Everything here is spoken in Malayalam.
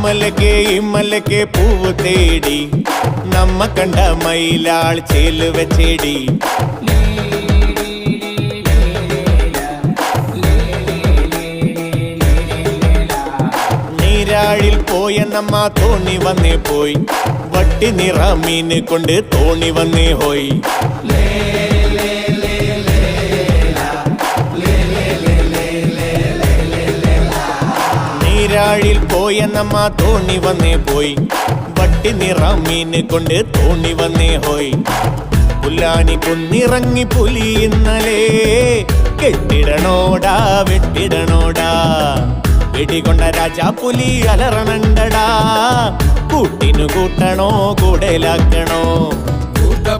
ഇമ്മലക്കെ പൂവ് തേടി നമ്മ കണ്ട മയിലാൾ ചേല് വെച്ചേടി നീരാഴിൽ പോയ നമ്മ തോണി വന്നേ പോയി വട്ടി നിറ മീന് കൊണ്ട് തോണി വന്നേ ഹോയ് നീരാഴിൽ പോയ നമ്മ തോണി വന്നേ പോയി വട്ടി നിറ മീന് കൊണ്ട് തോണി വന്നേ ഹോയ് പുല്ലാനി കുന്നിറങ്ങി പുലി ഇന്നലെ കെട്ടിടണോടാ വെട്ടിടണോടാ വെടികൊണ്ട രാജാ പുലി അലറണണ്ടടാ കൂട്ടിനു കൂട്ടണോ കൂടലാക്കണോ